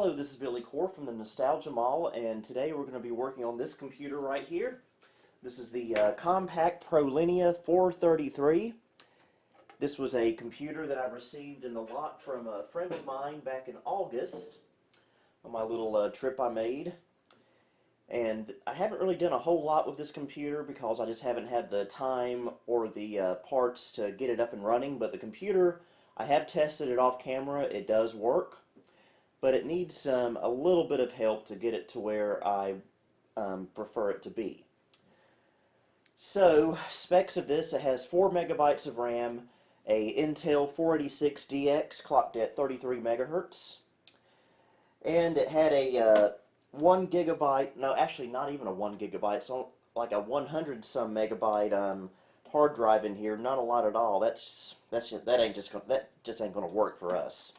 Hello, this is Billy Core from the Nostalgia Mall, and today we're going to be working on this computer right here. This is the Compaq ProLinea 433. This was a computer that I received in the lot from a friend of mine back in August on my little trip I made. And I haven't really done a whole lot with this computer because I just haven't had the time or the parts to get it up and running, but the computer, I have tested it off camera. It does work. But it needs a little bit of help to get it to where I prefer it to be. So, specs of this, it has 4 megabytes of RAM, a Intel 486DX clocked at 33 megahertz, and it had a 1 gigabyte, no, actually not even a 1 gigabyte, it's like a 100 some megabyte hard drive in here. Not a lot at all. That just ain't gonna work for us.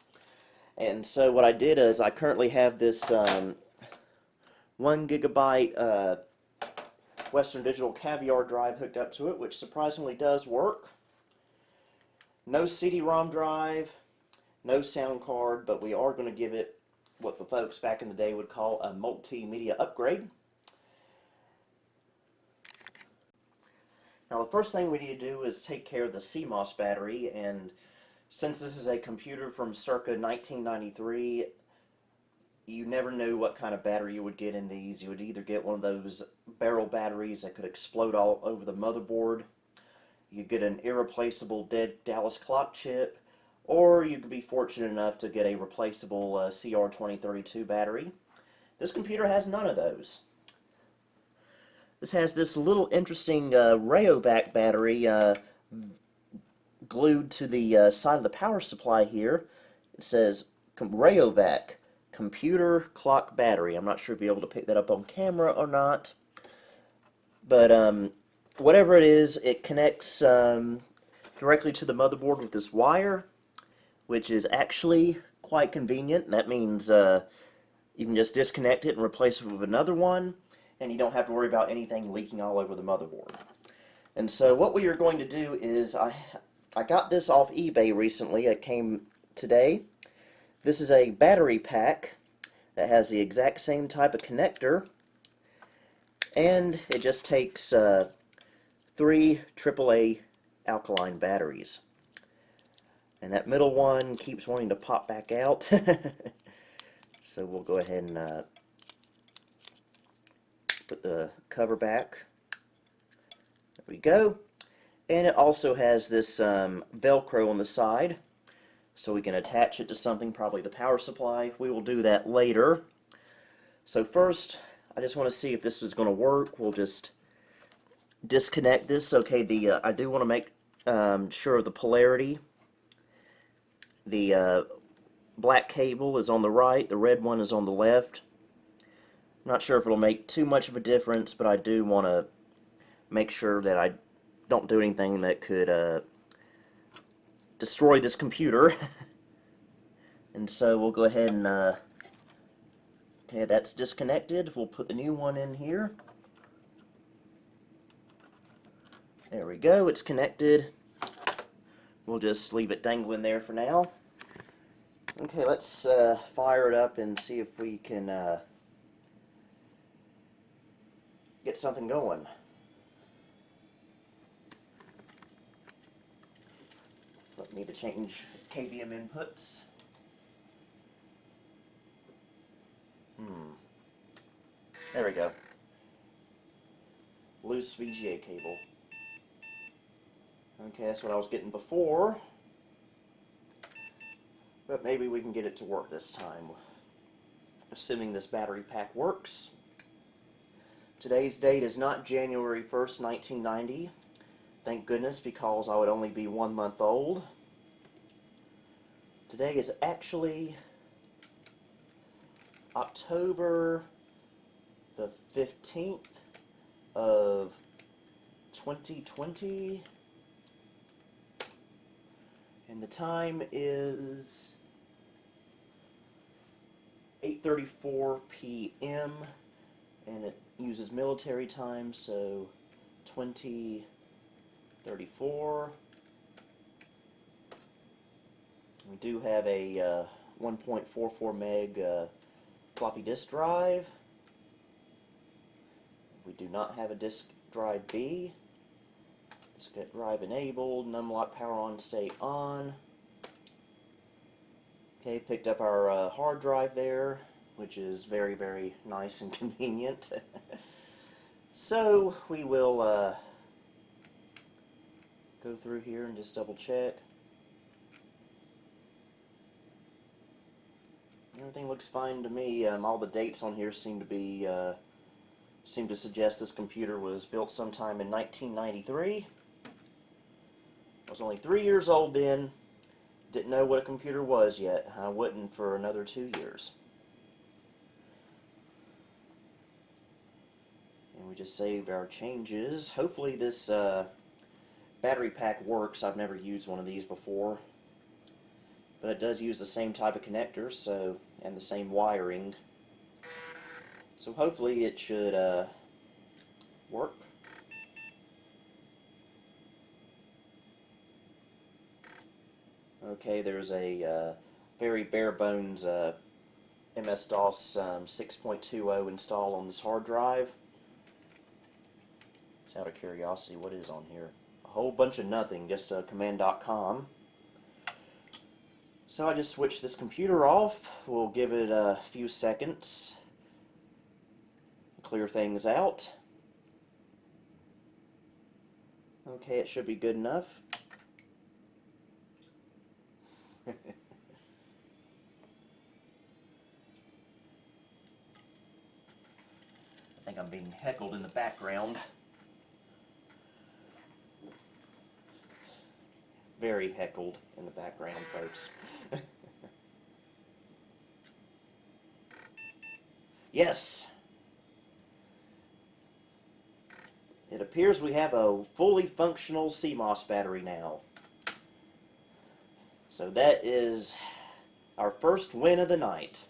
And so what I did is I currently have this 1 gigabyte Western Digital Caviar drive hooked up to it, which surprisingly does work. No CD-ROM drive, no sound card, but we are going to give it what the folks back in the day would call a multimedia upgrade. Now the first thing we need to do is take care of the CMOS battery, and since this is a computer from circa 1993, you never knew what kind of battery you would get in these. You would either get one of those barrel batteries that could explode all over the motherboard, you get an irreplaceable dead Dallas clock chip, or you could be fortunate enough to get a replaceable CR2032 battery. This computer has none of those. This has this little interesting Rayovac battery glued to the side of the power supply here. It says Rayovac computer clock battery. I'm not sure if you'll be able to pick that up on camera or not, but whatever it is, it connects directly to the motherboard with this wire, which is actually quite convenient. That means you can just disconnect it and replace it with another one, and you don't have to worry about anything leaking all over the motherboard. And so what we are going to do is I got this off eBay recently. It came today. This is a battery pack that has the exact same type of connector, and it just takes 3 AAA alkaline batteries. And that middle one keeps wanting to pop back out. So we'll go ahead and put the cover back. There we go. And it also has this Velcro on the side, so we can attach it to something, probably the power supply. We will do that later. So first, I just want to see if this is going to work. We'll just disconnect this. Okay, I do want to make sure of the polarity. The black cable is on the right, the red one is on the left. I'm not sure if it'll make too much of a difference, but I do want to make sure that I don't do anything that could destroy this computer. And so we'll go ahead and okay, that's disconnected. We'll put the new one in here. There we go, it's connected. We'll just leave it dangling there for now. Okay, let's fire it up and see if we can get something going. Need to change KVM inputs. There we go. Loose VGA cable. Okay, that's what I was getting before. But maybe we can get it to work this time, assuming this battery pack works. Today's date is not January 1st, 1990. Thank goodness, because I would only be 1 month old. Today is actually October the 15th of 2020, and the time is 8:34 p.m. and it uses military time, so 20:34. We do have a 1.44 meg floppy disk drive. We do not have a disk drive B. Disk drive enabled, numlock power on state on. Okay, picked up our hard drive there, which is very, very nice and convenient. So we will go through here and just double check. Everything looks fine to me. All the dates on here seem to suggest this computer was built sometime in 1993. I was only 3 years old then. Didn't know what a computer was yet. I wouldn't for another 2 years. And we just saved our changes. Hopefully this battery pack works. I've never used one of these before. But it does use the same type of connectors, and the same wiring. So hopefully it should work. Okay, there's a very bare bones MS-DOS 6.20 install on this hard drive. Just out of curiosity, what is on here? A whole bunch of nothing, just command.com. So I just switched this computer off. We'll give it a few seconds, clear things out. Okay, it should be good enough. I think I'm being heckled in the background. Very heckled in the background, folks. Yes! It appears we have a fully functional CMOS battery now. So that is our first win of the night.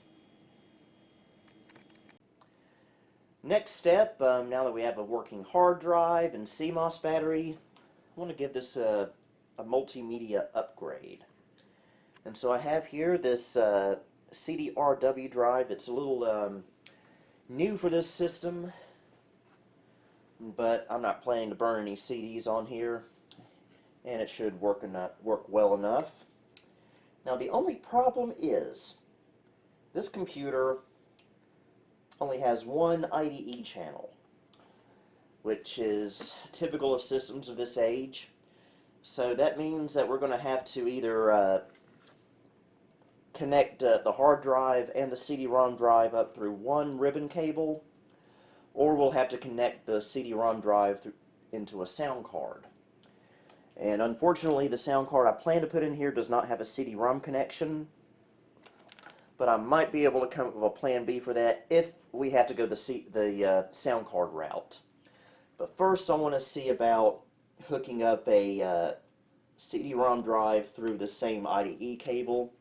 Next step, now that we have a working hard drive and CMOS battery, I want to give this a multimedia upgrade. And so I have here this CD-ROM drive. It's a little new for this system, but I'm not planning to burn any CDs on here, and it should work well enough. Now the only problem is this computer only has one IDE channel, which is typical of systems of this age. So that means that we're going to have to either connect the hard drive and the CD-ROM drive up through one ribbon cable, or we'll have to connect the CD-ROM drive into a sound card. And unfortunately, the sound card I plan to put in here does not have a CD-ROM connection, but I might be able to come up with a plan B for that if we have to go the sound card route. But first I want to see about hooking up a CD-ROM drive through the same IDE cable.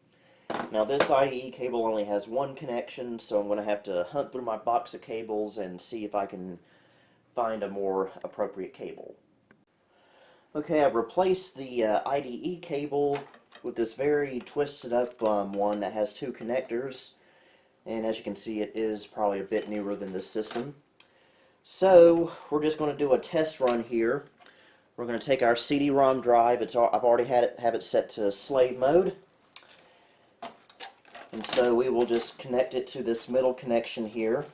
Now this IDE cable only has one connection, so I'm going to have to hunt through my box of cables and see if I can find a more appropriate cable. Okay, I've replaced the IDE cable with this very twisted up one that has two connectors, and as you can see, it is probably a bit newer than this system. So we're just going to do a test run here. We're going to take our CD-ROM drive. I've already have it set to slave mode, and so we will just connect it to this middle connection here.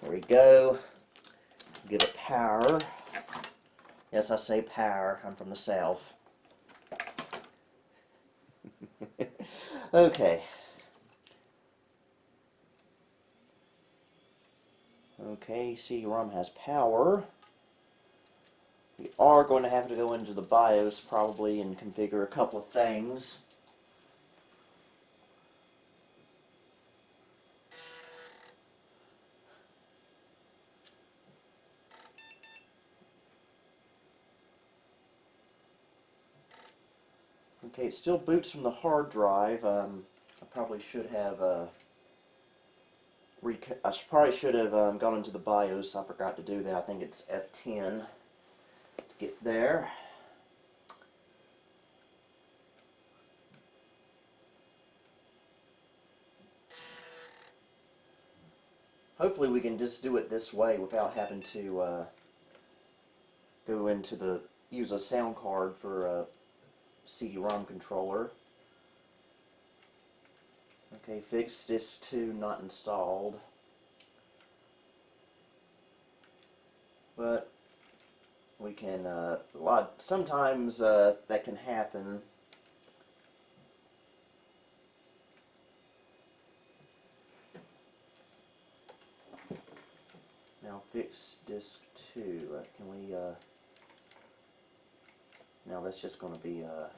There we go. Give it power. Yes, I say power. I'm from the South. Okay. Okay, CD-ROM has power. We are going to have to go into the BIOS probably and configure a couple of things. Okay, it still boots from the hard drive. I probably should have probably should have gone into the BIOS. I forgot to do that. I think it's F10 to get there. Hopefully we can just do it this way without having to go into use a sound card for a CD-ROM controller. Okay, fixed disk 2 not installed. But we can, sometimes that can happen. Now fix disk 2. Can we, now that's just going to be a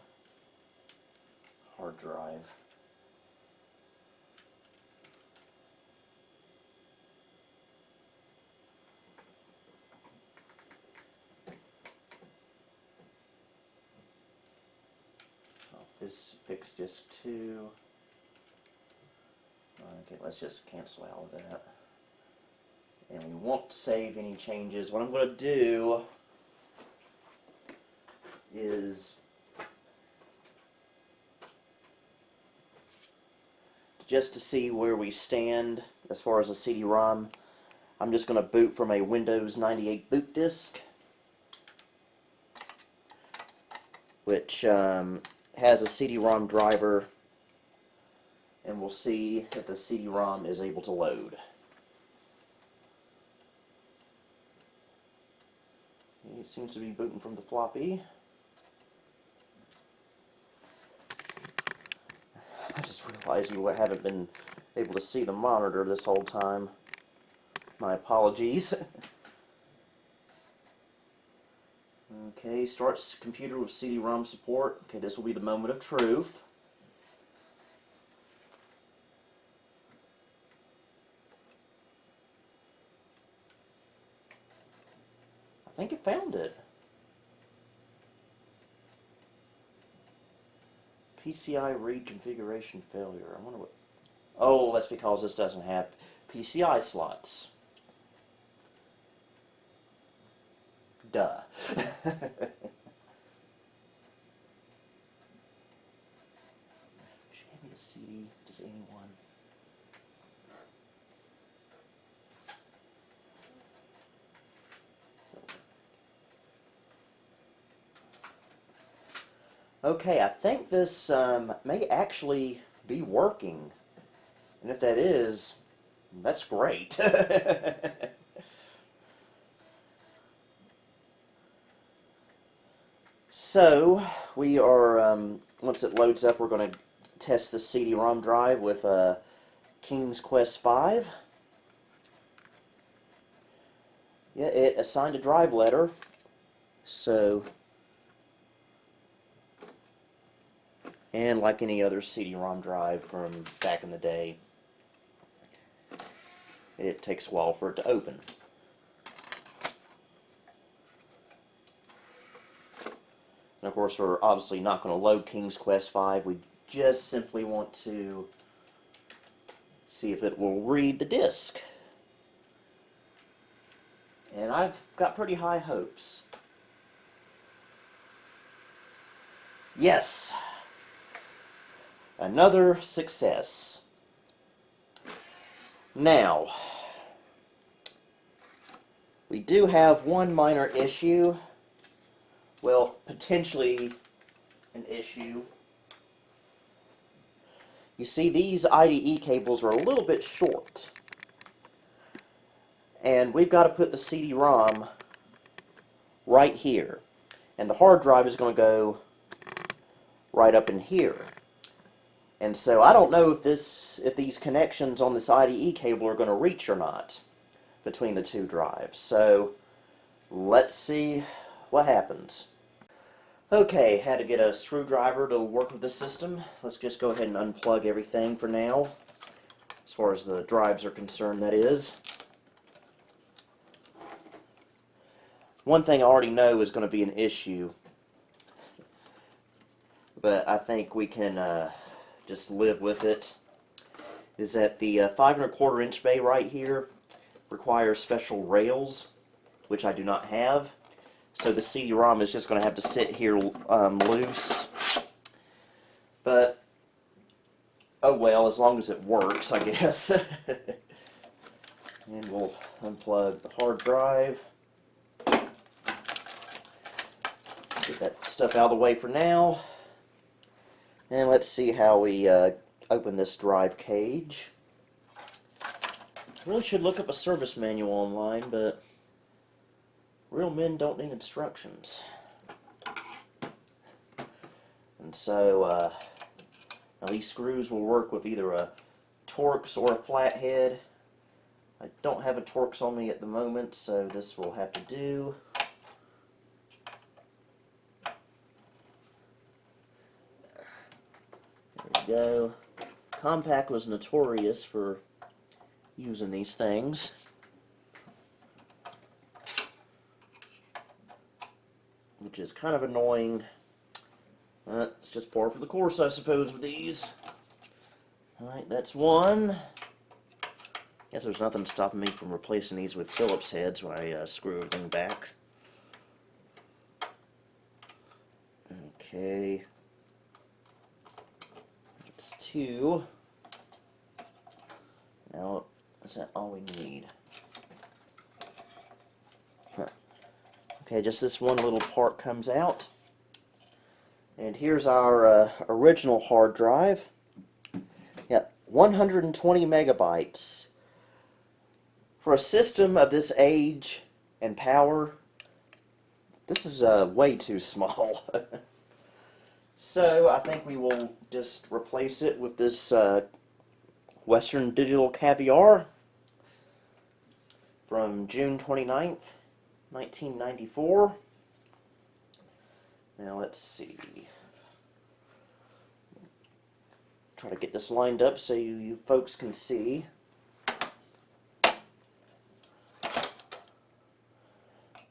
hard drive. This fix disk 2. Okay, let's just cancel out of that. And we won't save any changes. What I'm going to do is just to see where we stand as far as a CD-ROM, I'm just going to boot from a Windows 98 boot disk, which has a CD-ROM driver, and we'll see if the CD-ROM is able to load. It seems to be booting from the floppy. I just realized you haven't been able to see the monitor this whole time. My apologies. Okay, starts computer with CD-ROM support. Okay, this will be the moment of truth. I think it found it. PCI read configuration failure. I wonder what... Oh, that's because this doesn't have PCI slots. Duh. Should hand me a CD. Does anyone? Okay, I think this may actually be working. And if that is, that's great. So, we are, once it loads up, we're going to test the CD-ROM drive with King's Quest V. Yeah, it assigned a drive letter, so, and like any other CD-ROM drive from back in the day, it takes a while for it to open. And of course, we're obviously not going to load King's Quest V. We just simply want to see if it will read the disk. And I've got pretty high hopes. Yes! Another success. Now, we do have one minor issue. Well, potentially an issue. You see, these IDE cables are a little bit short. And we've got to put the CD-ROM right here. And the hard drive is going to go right up in here. And so I don't know if these connections on this IDE cable are going to reach or not between the two drives. So let's see what happens. Okay, had to get a screwdriver to work with the system. Let's just go ahead and unplug everything for now, as far as the drives are concerned, that is. One thing I already know is going to be an issue, but I think we can just live with it. is that the 5 1/4 inch bay right here requires special rails, which I do not have. So the CD-ROM is just going to have to sit here loose. But, oh well, as long as it works, I guess. And we'll unplug the hard drive. Get that stuff out of the way for now. And let's see how we open this drive cage. Really should look up a service manual online, but real men don't need instructions. And so now these screws will work with either a Torx or a flathead. I don't have a Torx on me at the moment, so this will have to do. There we go. Compaq was notorious for using these things. Which is kind of annoying. It's just par for the course, I suppose, with these. Alright, that's one. Guess there's nothing stopping me from replacing these with Phillips heads when I screw everything back. Okay. That's two. Now, is that all we need? Huh. Okay, just this one little part comes out. And here's our original hard drive. Yeah, 120 megabytes. For a system of this age and power, this is way too small. So I think we will just replace it with this Western Digital Caviar from June 29th, 1994. Now let's see. Try to get this lined up so you folks can see.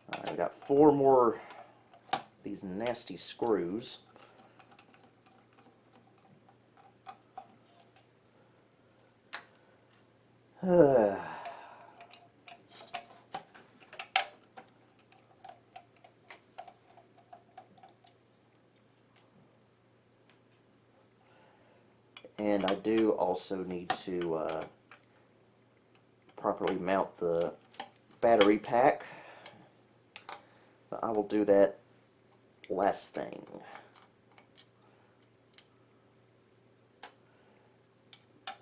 I've got 4 more of these nasty screws. And I do also need to properly mount the battery pack, but I will do that last thing.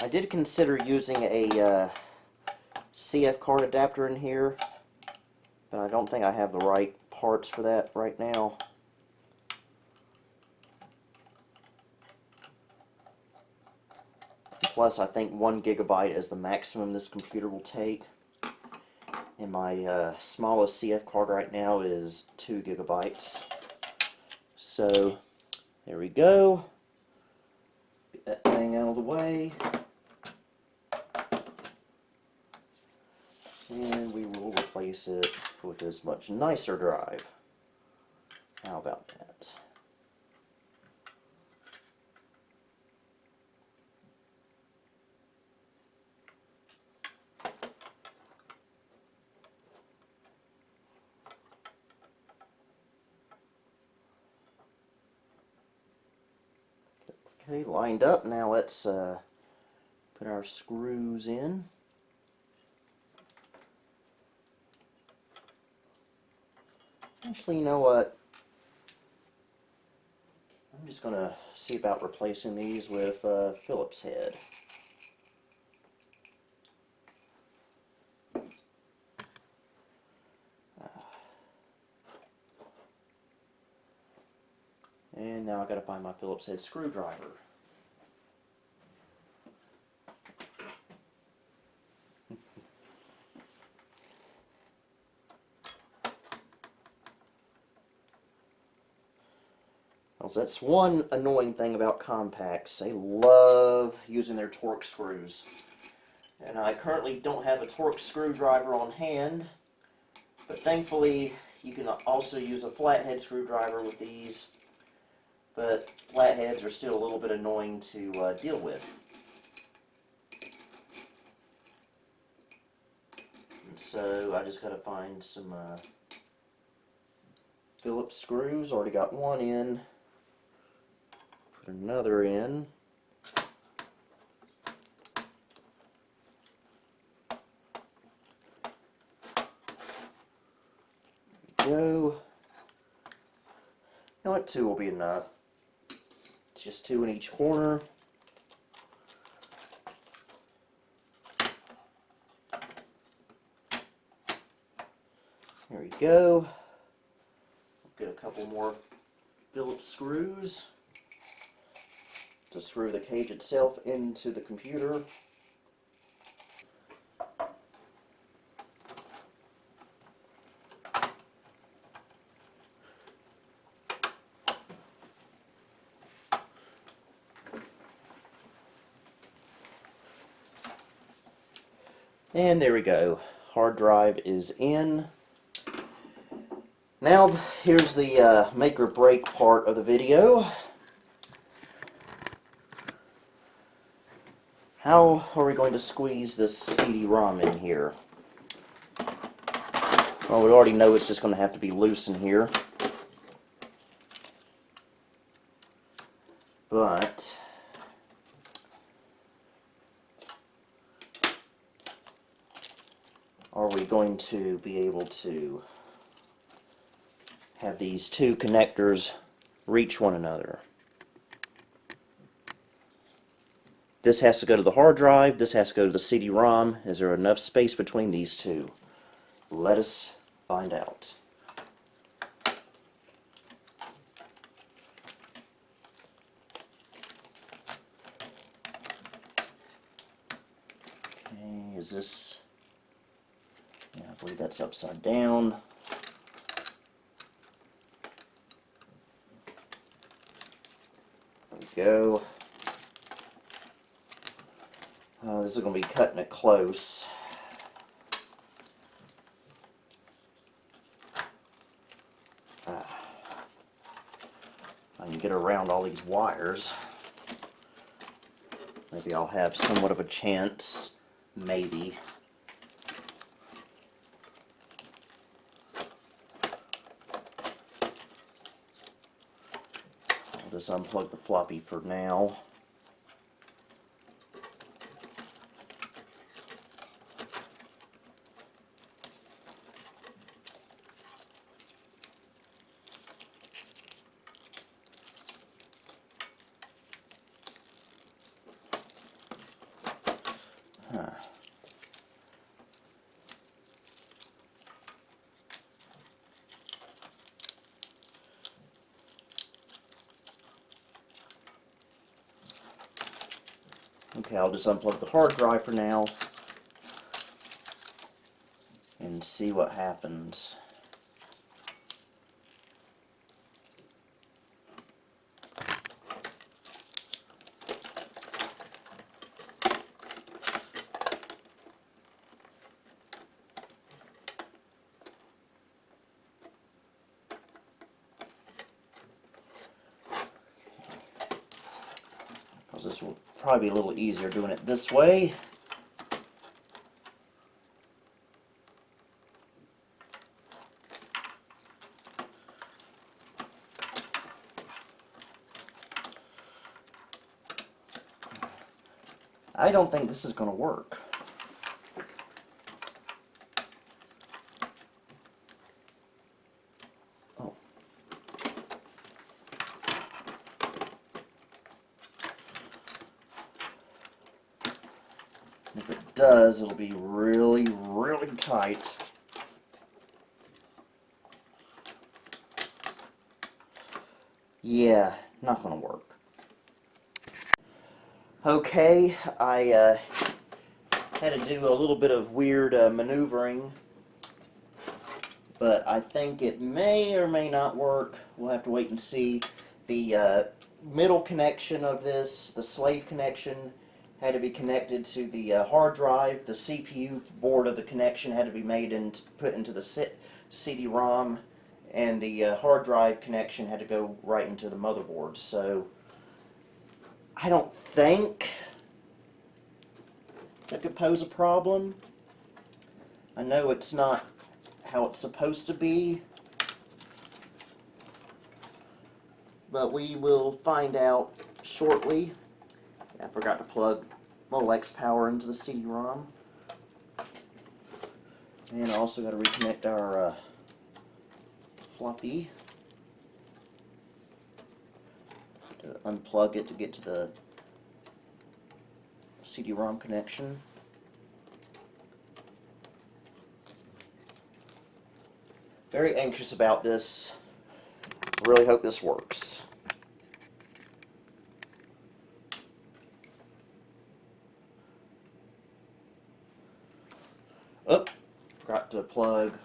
I did consider using a CF card adapter in here, but I don't think I have the right parts for that right now. Plus, I think 1 gigabyte is the maximum this computer will take. And my smallest CF card right now is 2 gigabytes. So, there we go. Get that thing out of the way. And we will replace it with this much nicer drive. How about that? Okay, lined up. Now let's put our screws in. Actually, you know what? I'm just going to see about replacing these with Phillips head. And now I've got to find my Phillips head screwdriver. Well, that's one annoying thing about Compaqs. They love using their Torx screws. And I currently don't have a Torx screwdriver on hand, but thankfully you can also use a flathead screwdriver with these. But flatheads are still a little bit annoying to deal with. So I just got to find some Phillips screws. Already got one in. Put another in. There we go. You know what, 2 will be enough. It's just 2 in each corner. There we go. Get a couple more Phillips screws to screw the cage itself into the computer. And there we go. Hard drive is in. Now here's the make or break part of the video. How are we going to squeeze this CD-ROM in here? Well, we already know it's just going to have to be loose in here. But are we going to be able to have these 2 connectors reach one another? This has to go to the hard drive, this has to go to the CD-ROM. Is there enough space between these 2? Let us find out. Okay, is this... Yeah, I believe that's upside down. There we go. This is going to be cutting it close. I can get around all these wires. Maybe I'll have somewhat of a chance. Maybe. I'll just unplug the floppy for now. Okay, I'll just unplug the hard drive for now and see what happens. This will probably be a little easier doing it this way. I don't think this is going to work. If it does, it'll be really, really tight. Yeah, not gonna work. Okay, I had to do a little bit of weird maneuvering, but I think it may or may not work. We'll have to wait and see. The middle connection of this, the slave connection, had to be connected to the hard drive. The CPU board of the connection had to be made and put into the CD-ROM, and the hard drive connection had to go right into the motherboard. So I don't think that could pose a problem. I know it's not how it's supposed to be, but we will find out shortly. I forgot to plug little X power into the CD-ROM. And I also got to reconnect our floppy. Unplug it to get to the CD-ROM connection. Very anxious about this. Really hope this works. Oh, forgot to plug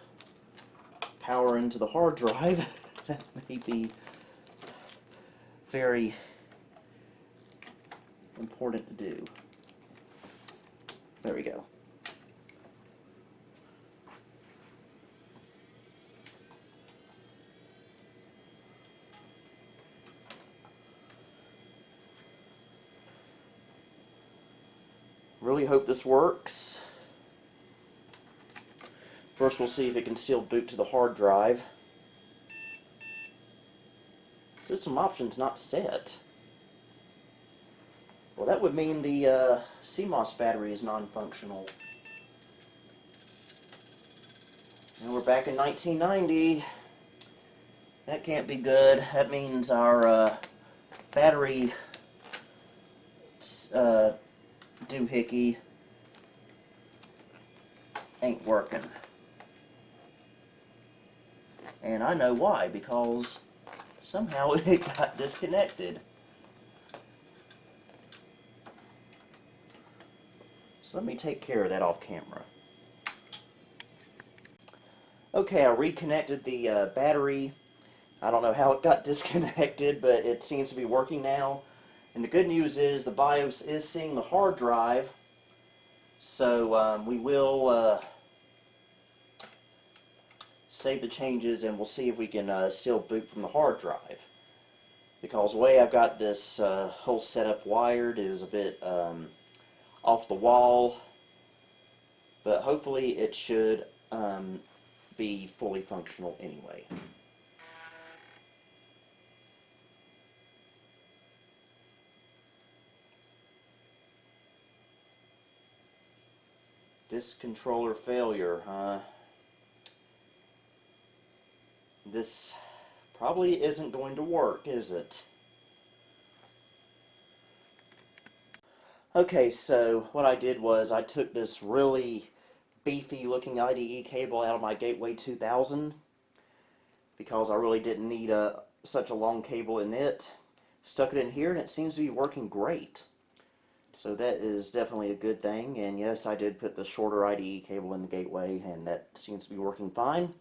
power into the hard drive. That may be very important to do. There we go. Really hope this works. First we'll see if it can still boot to the hard drive. System options not set. Well, that would mean the CMOS battery is non-functional. And we're back in 1990. That can't be good. That means our battery doohickey ain't working. And I know why, because somehow it got disconnected. So let me take care of that off camera. Okay, I reconnected the battery. I don't know how it got disconnected, but it seems to be working now. And the good news is the BIOS is seeing the hard drive. So we will save the changes and we'll see if we can still boot from the hard drive. Because the way I've got this whole setup wired is a bit off the wall, but hopefully it should be fully functional anyway. Disk controller failure, huh? This probably isn't going to work, is it? Okay, so what I did was I took this really beefy looking IDE cable out of my Gateway 2000 because I really didn't need such a long cable in it. Stuck it in here and it seems to be working great. So that is definitely a good thing, and yes, I did put the shorter IDE cable in the gateway and that seems to be working fine.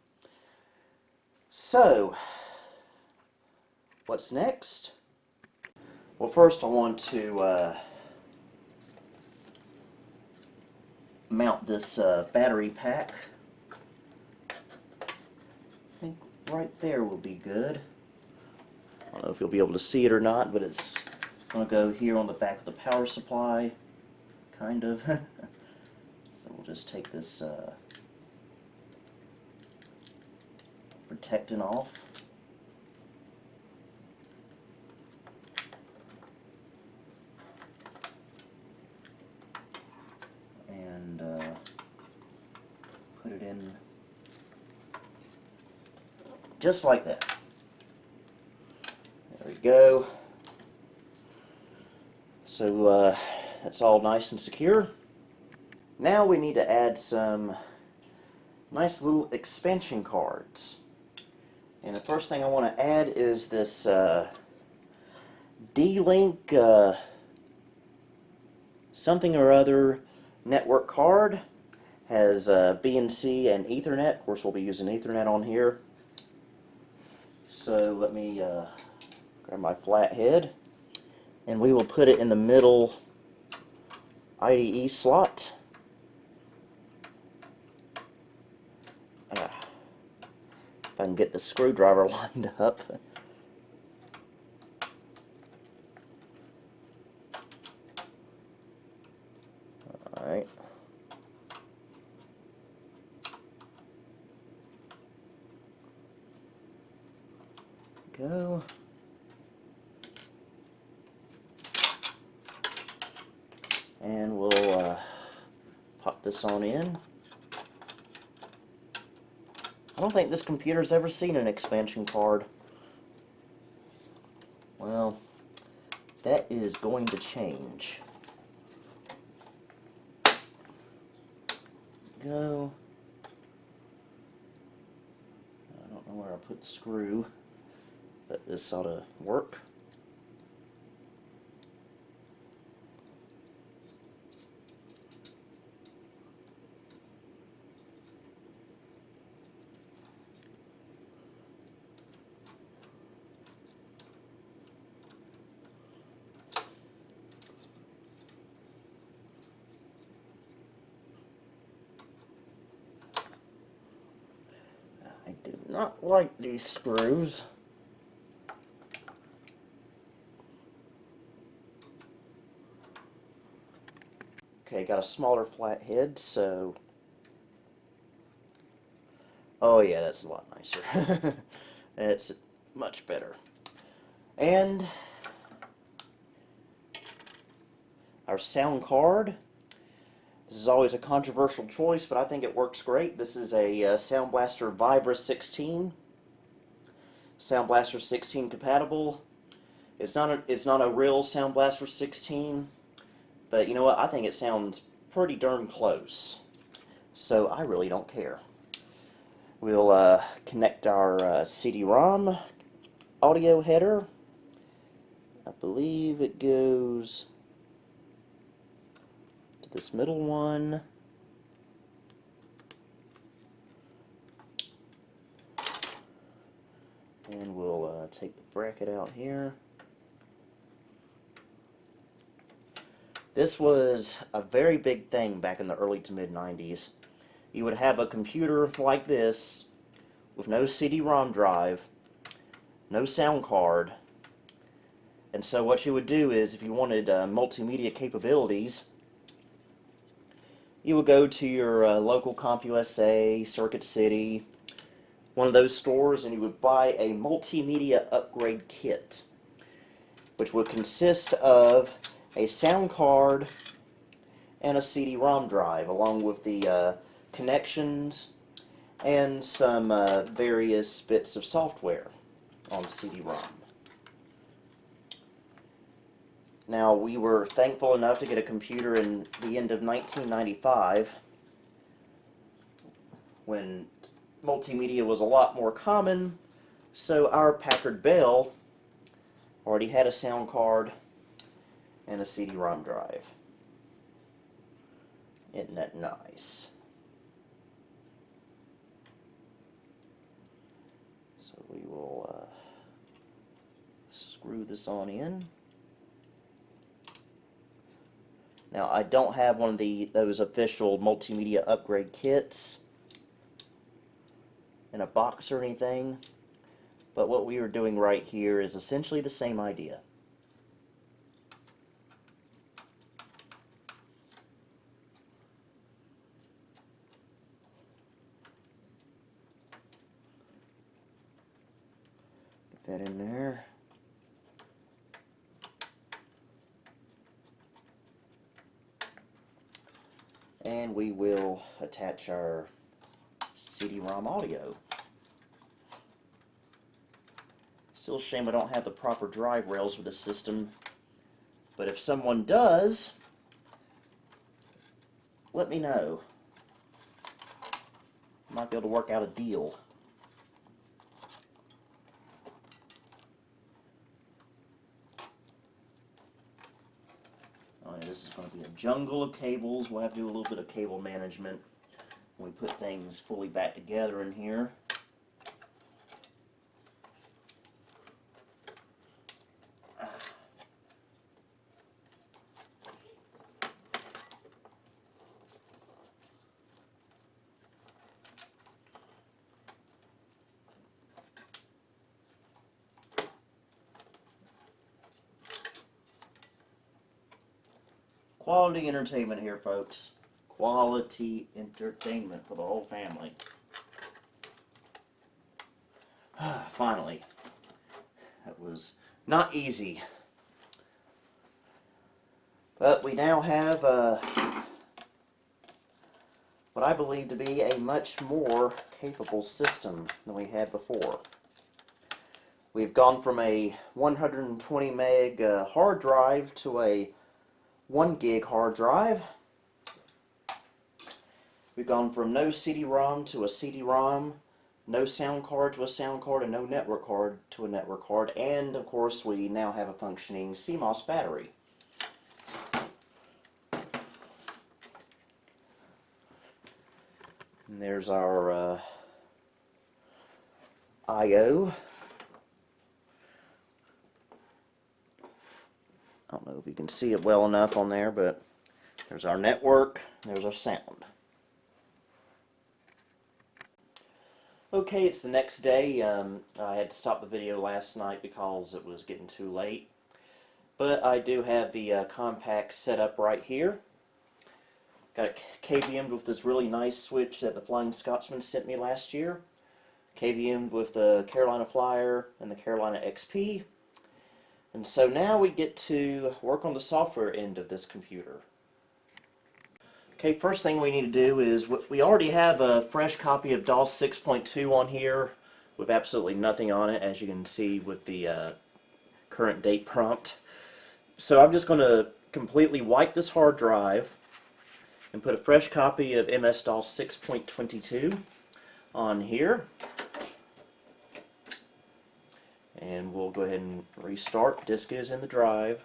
So, what's next? Well, first I want to mount this battery pack. I think right there will be good. I don't know if you'll be able to see it or not, but it's going to go here on the back of the power supply, kind of. So we'll just take this protectant off. And put it in just like that. There we go. So that's all nice and secure. Now we need to add some nice little expansion cards. And the first thing I want to add is this D-Link something or other network card. Has BNC and Ethernet. Of course, we'll be using Ethernet on here. So let me grab my flathead, and we will put it in the middle IDE slot. If I can get the screwdriver lined up. Alright. go. And we'll pop this on in. I don't think this computer's ever seen an expansion card. Well, that is going to change. Go. I don't know where I put the screw, but this ought to work. I do not like these screws. Okay, got a smaller flat head, so... Oh yeah, that's a lot nicer. It's much better. And our sound card. This is always a controversial choice, but I think it works great. This is a Sound Blaster Vibra 16. Sound Blaster 16 compatible. It's not a real Sound Blaster 16, but you know what? I think it sounds pretty darn close. So I really don't care. We'll connect our CD-ROM audio header. I believe it goes to this middle one. And we'll take the bracket out here. This was a very big thing back in the early to mid 90s. You would have a computer like this with no CD-ROM drive, no sound card, and so what you would do is, if you wanted multimedia capabilities, you would go to your local CompUSA, Circuit City, one of those stores, and you would buy a multimedia upgrade kit, which would consist of a sound card and a CD-ROM drive, along with the connections and some various bits of software on CD-ROM. Now, we were thankful enough to get a computer in the end of 1995, when multimedia was a lot more common, so our Packard Bell already had a sound card and a CD-ROM drive. Isn't that nice? So we will screw this on in. Now, I don't have one of those official multimedia upgrade kits in a box or anything, but what we are doing right here is essentially the same idea. Get that in there. And we will attach our CD-ROM audio. Still a shame I don't have the proper drive rails for the system, but if someone does, let me know. Might be able to work out a deal. This is going to be a jungle of cables. We'll have to do a little bit of cable management when we put things fully back together in here. Quality entertainment here, folks. Quality entertainment for the whole family. Finally. That was not easy. But we now have what I believe to be a much more capable system than we had before. We've gone from a 120 meg hard drive to a 1 gig hard drive. We've gone from no CD-ROM to a CD-ROM, no sound card to a sound card, and no network card to a network card. And of course we now have a functioning CMOS battery. And there's our I/O. I don't know if you can see it well enough on there, but there's our network, there's our sound. Okay, it's the next day. I had to stop the video last night because it was getting too late. But I do have the Compaq set up right here. Got it KVM'd with this really nice switch that the Flying Scotsman sent me last year. KVM'd with the Carolina Flyer and the Carolina XP. And so now we get to work on the software end of this computer. Okay, first thing we need to do is, we already have a fresh copy of DOS 6.2 on here with absolutely nothing on it, as you can see with the current date prompt. So I'm just going to completely wipe this hard drive and put a fresh copy of MS-DOS 6.22 on here. And we'll go ahead and restart. Disk is in the drive.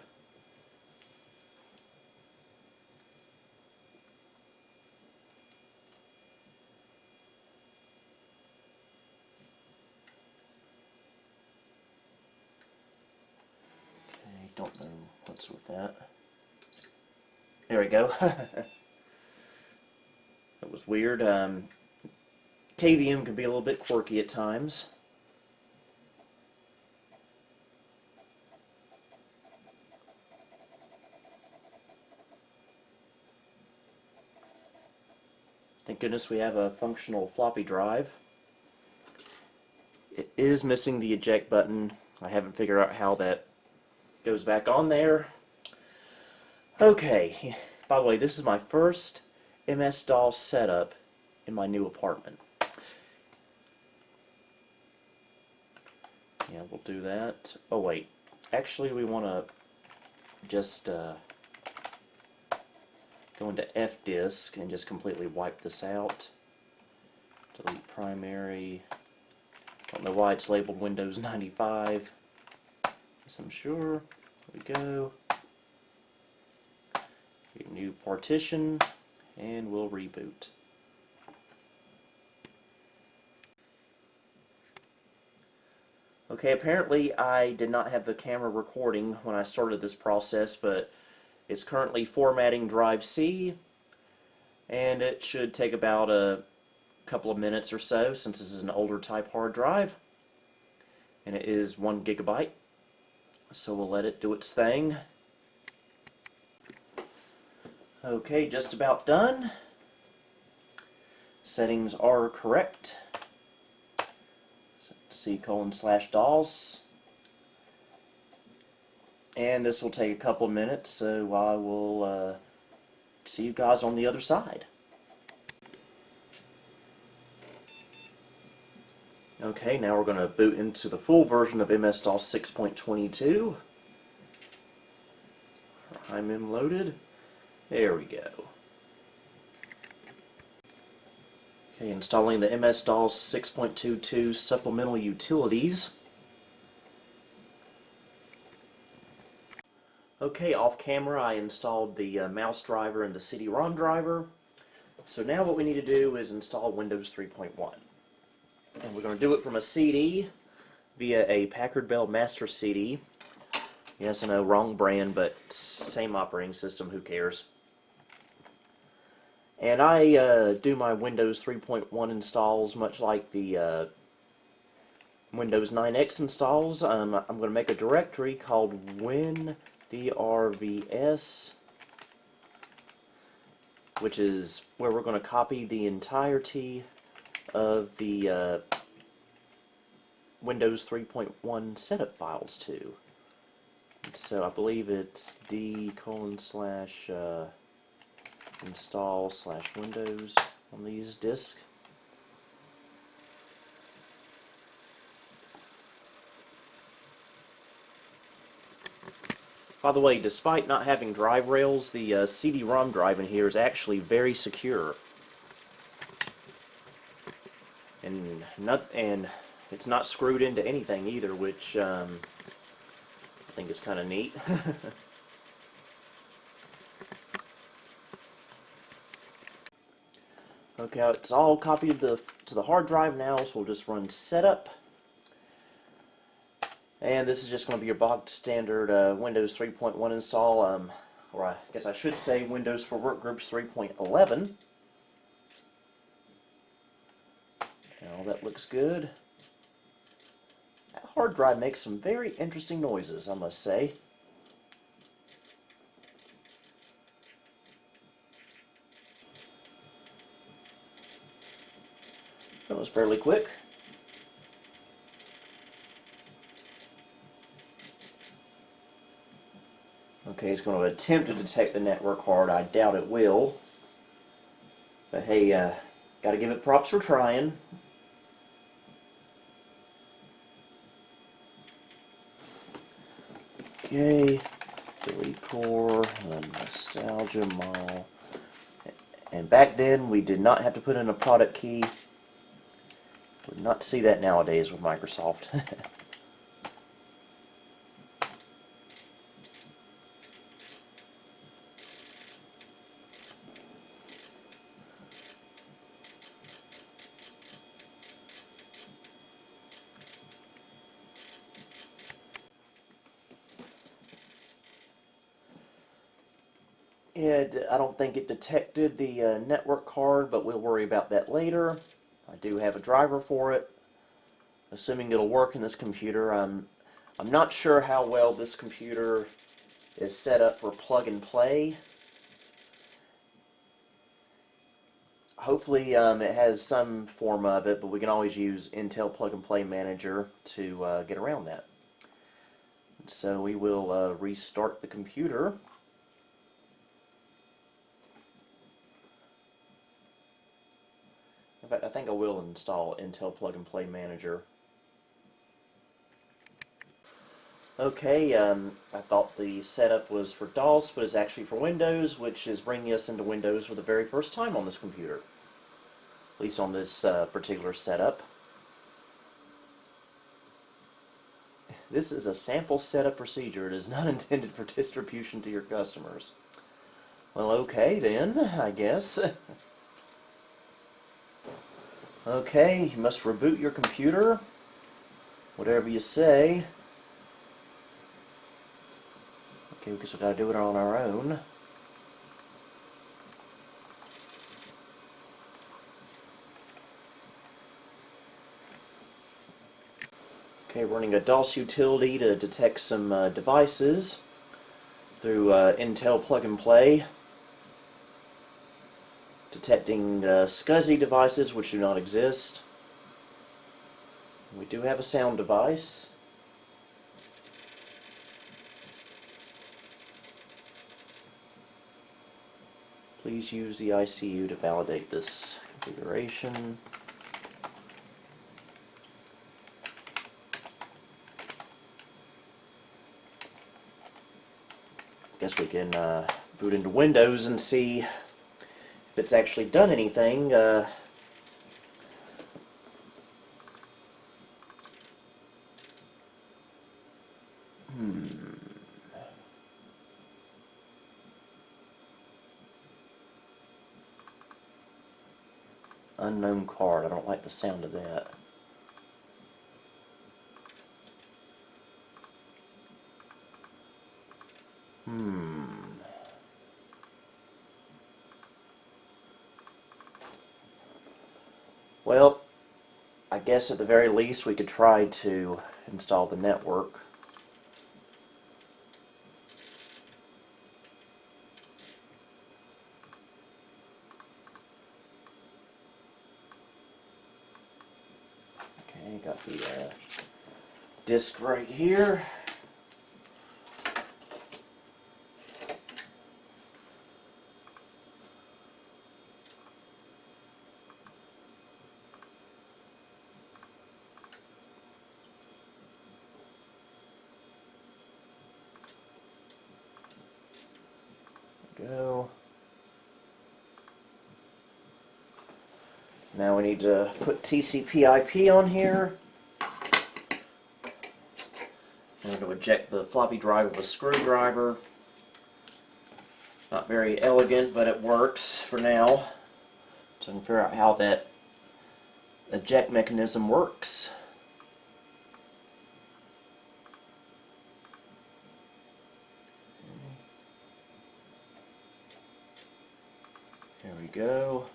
Okay, don't know what's with that. There we go. That was weird. KVM can be a little bit quirky at times. Thank goodness we have a functional floppy drive. It is missing the eject button. I haven't figured out how that goes back on there. Okay, by the way, this is my first MS-DOS setup in my new apartment. Yeah, we'll do that. Oh wait, actually we want to just go into F-disk and just completely wipe this out. Delete primary. Don't know why it's labeled Windows 95. Yes, I'm sure. There we go. Create a new partition, and we'll reboot. Okay, apparently I did not have the camera recording when I started this process, but it's currently formatting drive C, and it should take about a couple of minutes or so since this is an older type hard drive, and it is 1 gigabyte. So we'll let it do its thing. Okay, just about done. Settings are correct. C:/DOS. And this will take a couple of minutes, so I will see you guys on the other side. Okay, now we're going to boot into the full version of MS-DOS 6.22. IMM loaded. There we go. Okay, installing the MS-DOS 6.22 supplemental utilities. Okay, off camera I installed the mouse driver and the CD-ROM driver. So now what we need to do is install Windows 3.1. And we're going to do it from a CD via a Packard Bell Master CD. Yes, I know, wrong brand, but same operating system, who cares? And I do my Windows 3.1 installs much like the Windows 9X installs. I'm going to make a directory called WinDRVS, which is where we're going to copy the entirety of the Windows 3.1 setup files to. So I believe it's d:/install/windows on these disks. By the way, despite not having drive rails, the CD-ROM drive in here is actually very secure. And it's not screwed into anything either, which I think is kind of neat. Okay, it's all copied to the hard drive now, so we'll just run setup. And this is just going to be your box standard Windows 3.1 install, or I guess I should say Windows for Workgroups 3.11. Now that looks good. That hard drive makes some very interesting noises, I must say. That was fairly quick. Okay, it's going to attempt to detect the network card. I doubt it will. But hey, got to give it props for trying. Okay, delete core, and nostalgia mall. And back then, we did not have to put in a product key. Would not see that nowadays with Microsoft. I don't think it detected the network card, but we'll worry about that later. I do have a driver for it, assuming it'll work in this computer. I'm not sure how well this computer is set up for plug and play. Hopefully it has some form of it, but we can always use Intel Plug and Play Manager to get around that. So we will restart the computer. In fact, I think I will install Intel Plug and Play Manager. Okay, I thought the setup was for DOS, but it's actually for Windows, which is bringing us into Windows for the very first time on this computer. At least on this particular setup. This is a sample setup procedure. It is not intended for distribution to your customers. Well, okay then, I guess. Okay, you must reboot your computer. Whatever you say. Okay, we guess we gotta do it on our own. Okay, running a DOS utility to detect some devices through Intel Plug and Play. Detecting SCSI devices which do not exist. We do have a sound device. Please use the ICU to validate this configuration. Guess we can boot into Windows and see if it's actually done anything. Unknown card. I don't like the sound of that. Well, I guess at the very least we could try to install the network. Okay, got the disc right here. Go. Now we need to put TCP/IP on here. I'm going to eject the floppy drive with a screwdriver. Not very elegant, but it works for now. So I can figure out how that eject mechanism works. There we go.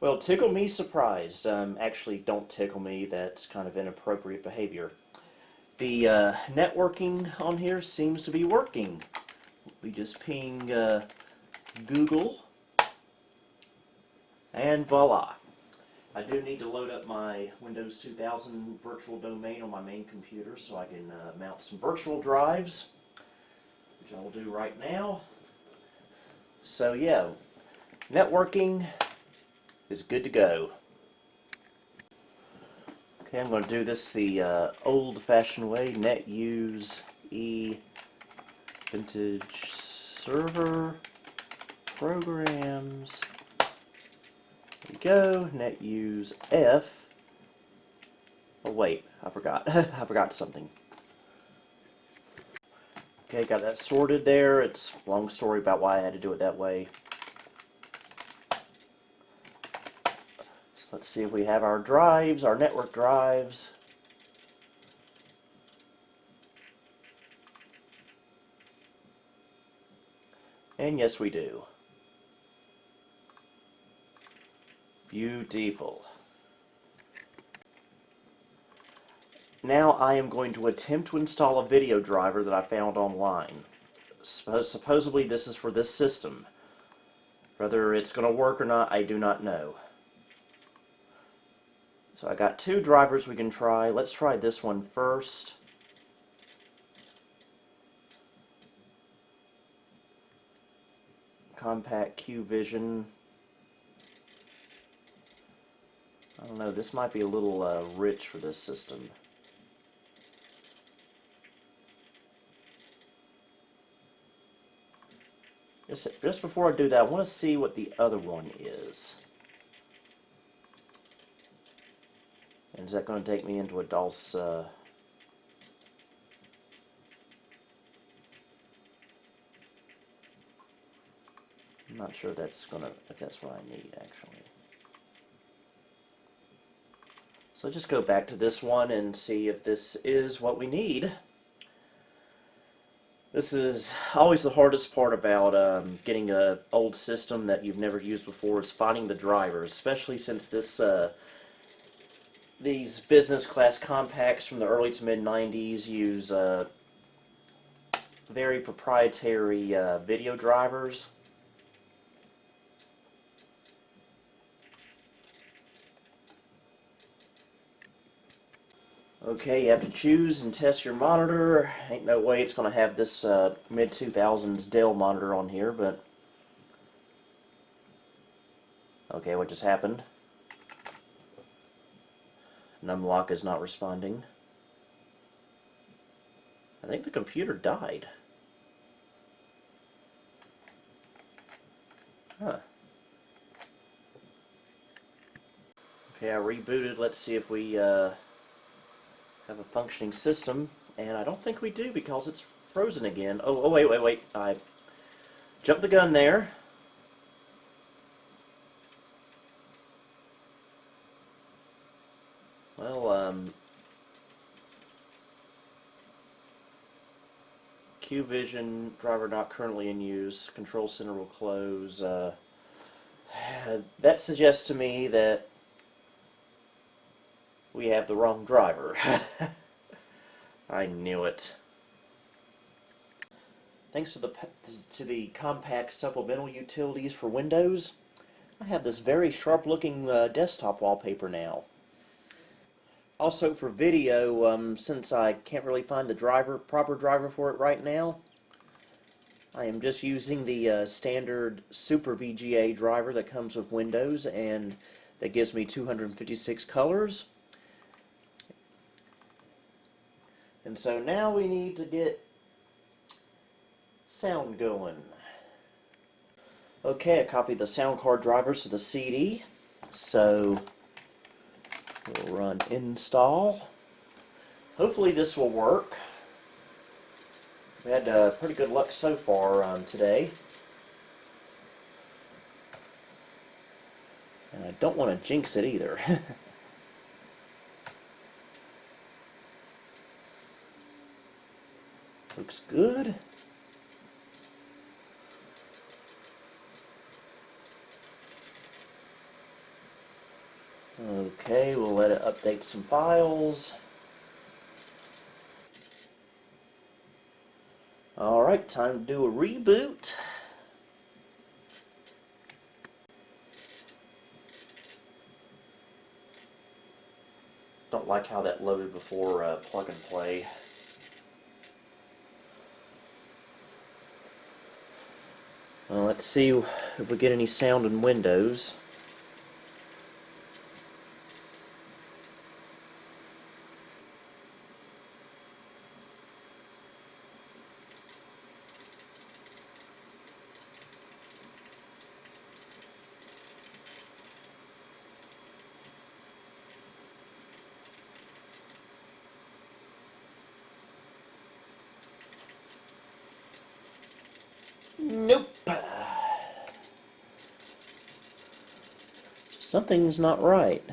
Well, tickle me surprised. Actually, don't tickle me. That's kind of inappropriate behavior. The networking on here seems to be working. We just ping Google, and voila. I do need to load up my Windows 2000 virtual domain on my main computer so I can mount some virtual drives, which I will do right now. So yeah, networking is good to go. Okay, I'm going to do this the old-fashioned way. NetUse E vintage server programs. There we go. NetUse F. Oh wait, I forgot. I forgot something. Okay, got that sorted there. It's a long story about why I had to do it that way. Let's see if we have our drives, our network drives. And yes, we do. Beautiful. Now I am going to attempt to install a video driver that I found online. Supposedly this is for this system. Whether it's going to work or not, I do not know. So I got two drivers we can try. Let's try this one first. Compaq QVision. I don't know, this might be a little rich for this system. Just before I do that, I want to see what the other one is. And is that going to take me into a DOS? I'm not sure if that's what I need actually. So just go back to this one and see if this is what we need. This is always the hardest part about getting an old system that you've never used before, is finding the drivers, especially since this these business class Compaqs from the early to mid 90s use very proprietary video drivers. Okay, you have to choose and test your monitor. Ain't no way it's going to have this mid-2000s Dell monitor on here, but... Okay, what just happened? Numlock is not responding. I think the computer died. Huh. Okay, I rebooted. Let's see if we have a functioning system. And I don't think we do because it's frozen again. Oh, wait. I jumped the gun there. Well, QVision driver not currently in use. Control center will close. That suggests to me that we have the wrong driver. I knew it. Thanks to the Compaq supplemental utilities for Windows, I have this very sharp-looking desktop wallpaper now. Also for video, since I can't really find the proper driver for it right now, I am just using the standard Super VGA driver that comes with Windows, and that gives me 256 colors. And so now we need to get sound going. Okay, I copied the sound card drivers to the CD, so we'll run install. Hopefully this will work. We had pretty good luck so far today. And I don't want to jinx it either. Looks good. Okay, we'll let it update some files. Alright, time to do a reboot. Don't like how that loaded before plug and play. Well, let's see if we get any sound in Windows. Nope. Something's not right.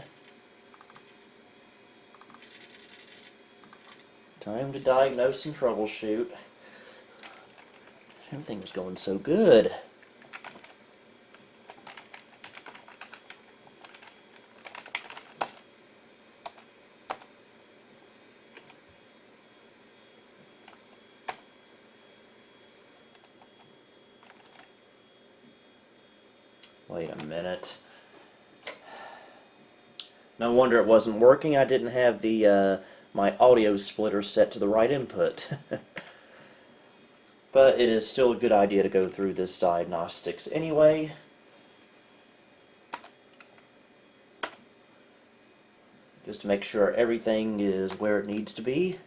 Time to diagnose and troubleshoot. Everything was going so good. Wait a minute. No wonder it wasn't working. I didn't have the my audio splitter set to the right input. But it is still a good idea to go through this diagnostics anyway. Just to make sure everything is where it needs to be.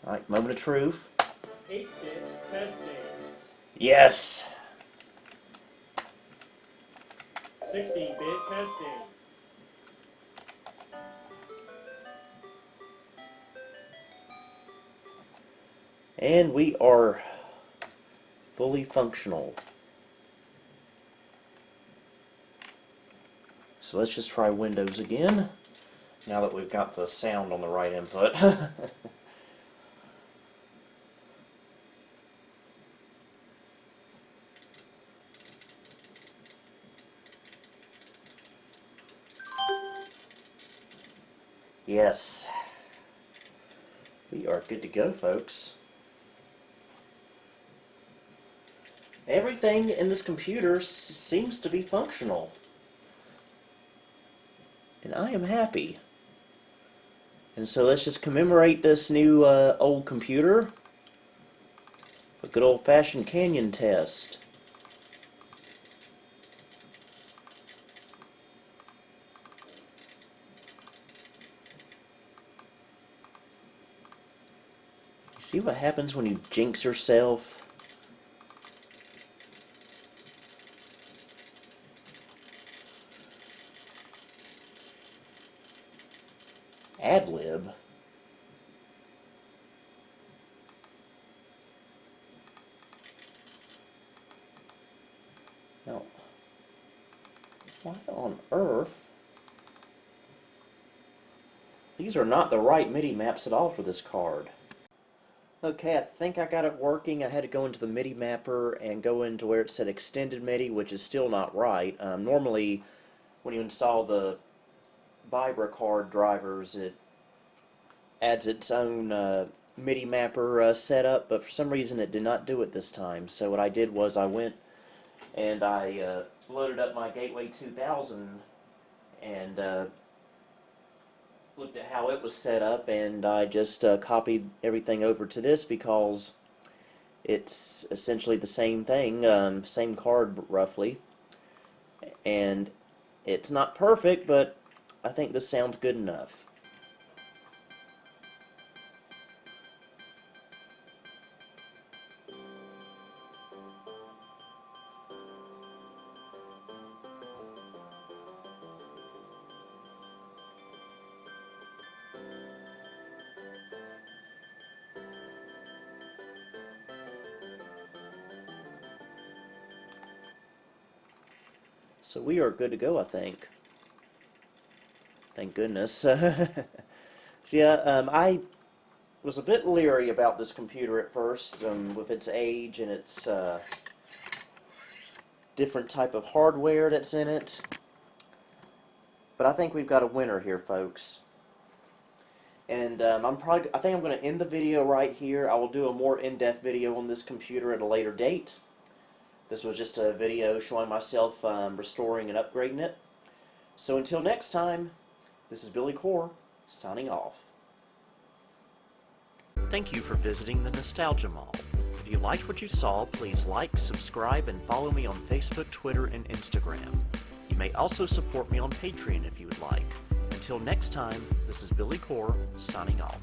Alright, moment of truth. 8-bit testing. Yes! 16-bit testing. And we are fully functional. So let's just try Windows again, now that we've got the sound on the right input. Yes. We are good to go, folks. Everything in this computer seems to be functional. And I am happy. And so let's just commemorate this new old computer. A good old-fashioned canyon test. See what happens when you jinx yourself? Ad-lib? Now, why on earth? These are not the right MIDI maps at all for this card. Okay, I think I got it working. I had to go into the MIDI mapper and go into where it said extended MIDI, which is still not right. Normally, when you install the Vibra card drivers, it adds its own MIDI mapper setup, but for some reason it did not do it this time. So what I did was I went and I loaded up my Gateway 2000 and looked at how it was set up, and I just copied everything over to this because it's essentially the same thing, same card roughly, and it's not perfect, but I think this sounds good enough. So we are good to go, I think. Thank goodness. So yeah, I was a bit leery about this computer at first, with its age and its different type of hardware that's in it. But I think we've got a winner here, folks. And I think I'm going to end the video right here. I will do a more in-depth video on this computer at a later date. This was just a video showing myself restoring and upgrading it. So until next time, this is Billy Core, signing off. Thank you for visiting the Nostalgia Mall. If you liked what you saw, please like, subscribe, and follow me on Facebook, Twitter, and Instagram. You may also support me on Patreon if you would like. Until next time, this is Billy Core, signing off.